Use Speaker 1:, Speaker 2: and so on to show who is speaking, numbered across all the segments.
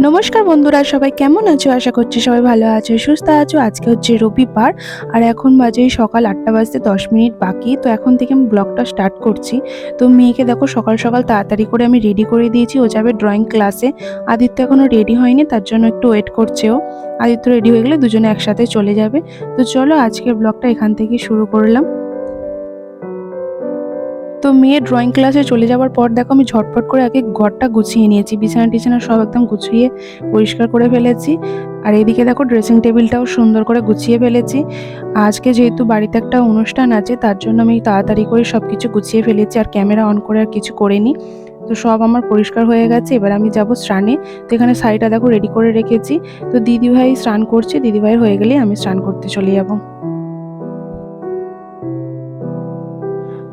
Speaker 1: নমস্কার বন্ধুরা, সবাই কেমন আছো? আশা করছি সবাই ভালো আছো, সুস্থ আছো। আজকে হচ্ছে রবিবার আর এখন বাজে সকাল ৮টা বাজতে ১০ মিনিট বাকি। তো এখন থেকে আমি ব্লগটা স্টার্ট করছি। তো মেয়েকে দেখো সকাল সকাল তাড়াতাড়ি করে আমি রেডি করে দিয়েছি, ও যাবে ড্রয়িং ক্লাসে। আদিত্য এখনো রেডি হয়নি, তার জন্য একটু ওয়েট করছে ও। আদিত্য রেডি হয়ে গেলে দুজনে একসাথে চলে যাবে। তো চলো আজকের ব্লগটা এখান থেকে শুরু করলাম। তো মেয়ে ড্রয়িং ক্লাসে চলে যাওয়ার পর দেখো আমি ঝটফট করে আগে ঘরটা গুছিয়ে নিয়েছি, বিছানা টিছানা সব একদম গুছিয়ে পরিষ্কার করে ফেলেছি। আর এদিকে দেখো ড্রেসিং টেবিলটাও সুন্দর করে গুছিয়ে ফেলেছি। আজকে যেহেতু বাড়িতে একটা অনুষ্ঠান আছে, তার জন্য আমি তাড়াতাড়ি করে সবকিছু গুছিয়ে ফেলেছি, আর ক্যামেরা অন করে আর কিছু করিনি। তো সব আমার পরিষ্কার হয়ে গেছে, এবার আমি যাব স্নানে। তো এখানে শাড়িটা দেখো রেডি করে রেখেছি। তো দিদিভাই স্নান করছে, দিদিভাইয়ের হয়ে গেলেই আমি স্নান করতে চলে যাব।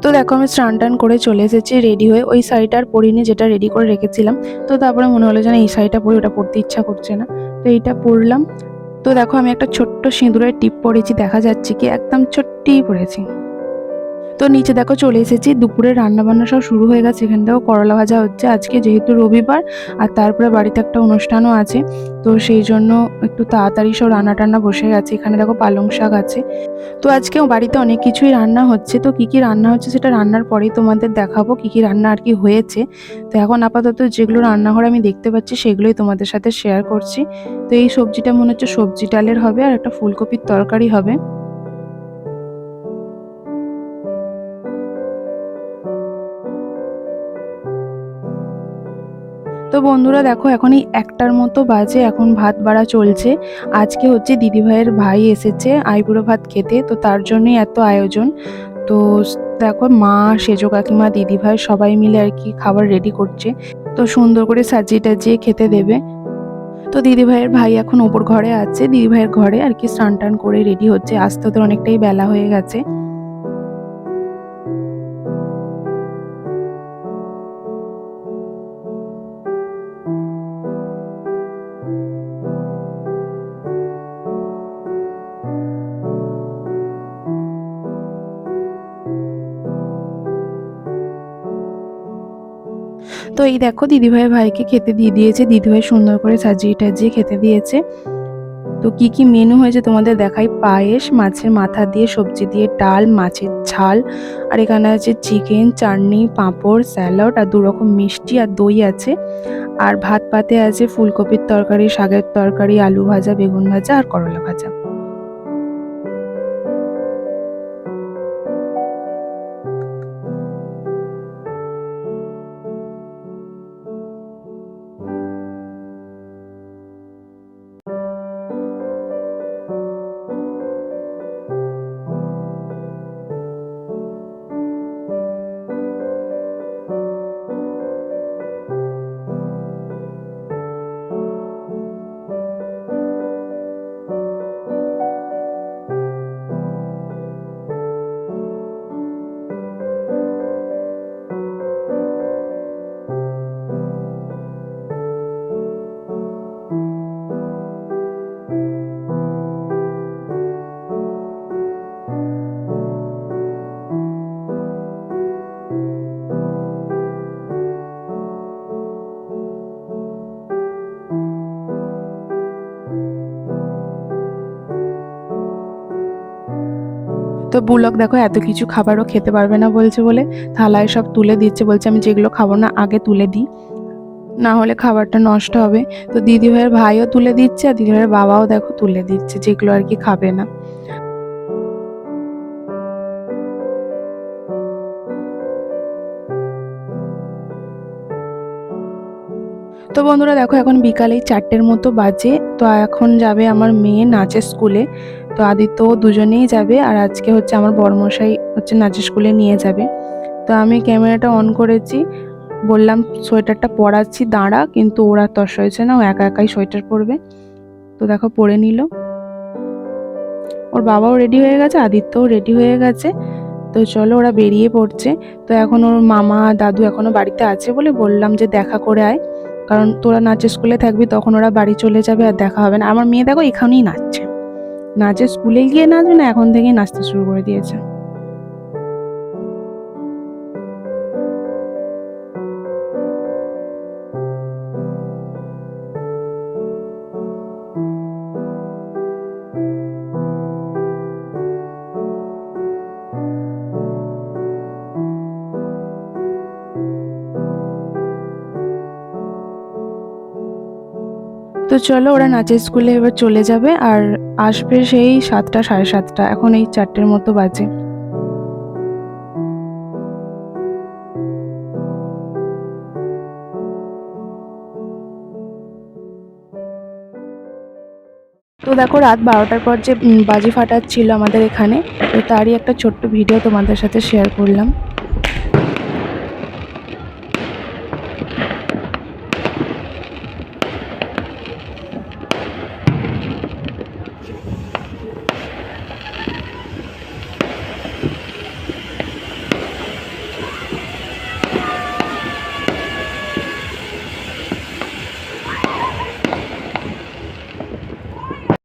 Speaker 1: তো দেখো আমি স্নান টান করে চলে এসেছি রেডি হয়ে। ওই শাড়িটা আর পরিনি যেটা রেডি করে রেখেছিলাম। তো তারপরে মনে হলো যে না, এই শাড়িটা পরি, ওটা পরতে ইচ্ছা করছে না, তো এইটা পরলাম। তো দেখো আমি একটা ছোট্ট সিঁদুরের টিপ পরেছি, দেখা যাচ্ছে কি একদম ছোট্টই পরেছি। তো নিচে দেখো চলে এসেছি, দুপুরে রান্না বান্না সব শুরু হয়ে গেছে। এখানে দেখো করলা ভাজা হচ্ছে আজকে যেহেতু রবিবার, আর তারপরে বাড়িতে একটা অনুষ্ঠানও আছে। তো সেই জন্য একটু তাড়াতাড়ি সব রান্না টান্না বসে গেছে। এখানে দেখো পালং শাক আছে। তো আজকেও বাড়িতে অনেক কিছুই রান্না হচ্ছে। তো কি কি রান্না হচ্ছে সেটা রান্নার পরেই তোমাদের দেখাবো, কি কি রান্না আর কি হয়েছে। তো এখন আপাতত যেগুলো রান্নাঘরে আমি দেখতে পাচ্ছি সেগুলোই তোমাদের সাথে শেয়ার করছি। তো এই সবজিটা মনে হচ্ছে সবজি ডালের হবে, আর একটা ফুলকপির তরকারি হবে। তো বন্ধুরা দেখো এখন এই ১টার মতো বাজে, এখন ভাত বাড়া চলছে। আজকে হচ্ছে দিদিভাইয়ের ভাই এসেছে আইবুড়ো ভাত খেতে, তো তার জন্যই এত আয়োজন। তো দেখো মা, সেজো কাকিমা, দিদিভাই সবাই মিলে আর কি খাবার রেডি করছে। তো সুন্দর করে সাজিয়ে টাজিয়ে খেতে দেবে। তো দিদিভাইয়ের ভাই এখন ওপর ঘরে আছে, দিদিভাইয়ের ঘরে আর কি স্নান টান করে রেডি হচ্ছে, আসতে ওদের অনেকটাই বেলা হয়ে গেছে। তো এই দেখো দিদিভাই ভাইকে খেতে দিয়ে দিয়েছে, দিদিভাই সুন্দর করে সাজিয়ে টাজিয়ে খেতে দিয়েছে। তো কি কি মেনু হয়েছে তোমাদের দেখাই। পায়েস, মাছের মাথা দিয়ে সবজি দিয়ে ডাল, মাছের ঝাল, আর এখানে আছে চিকেন, চাটনি, পাঁপড়, স্যালাড, আর ২ রকম মিষ্টি আর দই আছে। আর ভাত পাতে আছে ফুলকপির তরকারি, শাকের তরকারি, আলু ভাজা, বেগুন ভাজা আর করলা ভাজা। তো বুলক দেখো এত কিছু খাবারও খেতে পারবে না বলছে বলে থালায় সব তুলে দিচ্ছে, বলছে আমি যেগুলো খাবো না আগে তুলে দিই, না হলে খাবারটা নষ্ট হবে। তো দিদিভাইয়ের ভাইও তুলে দিচ্ছে, আর দিদিভাইয়ের বাবাও দেখো তুলে দিচ্ছে যেগুলো আর কি খাবে না। তো বন্ধুরা দেখো এখন বিকালে ৪টের মতো বাজে। তো এখন যাবে আমার মেয়ে নাচের স্কুলে। তো আদিত্য দুজনেই যাবে, আর আজকে হচ্ছে আমার বড়মশাই হচ্ছে নাচের স্কুলে নিয়ে যাবে। তো আমি ক্যামেরাটা অন করেছি, বললাম সোয়েটারটা পরাচ্ছি দাঁড়া, কিন্তু ওরা তর সইছে না, ও একা একাই সোয়েটার পরবে। তো দেখো পরে নিল। ওর বাবাও রেডি হয়ে গেছে, আদিত্যও রেডি হয়ে গেছে। তো চলো ওরা বেরিয়ে পড়ছে। তো এখন ওর মামা দাদু এখনো বাড়িতে আছে বলে বললাম যে দেখা করে আয়, কারণ তোরা নাচের স্কুলে থাকবি, তখন ওরা বাড়ি চলে যাবে আর দেখা হবে না। আমার মেয়ে দেখো এখানেই নাচছে, নাচের স্কুলে গিয়ে নাচবে না, এখন থেকেই নাচতে শুরু করে দিয়েছে। তো চলো, ওরা নাচের স্কুলে এবার চলে যাবে আর আসবে সেই 7টা সাড়ে 7টা, এখন এই 4টের মতো বাজে। তো দেখো, রাত 12টার পর যে বাজি ফাটাচ্ছিল আমাদের এখানে, তো তারই একটা ছোট্ট ভিডিও তোমাদের সাথে শেয়ার করলাম।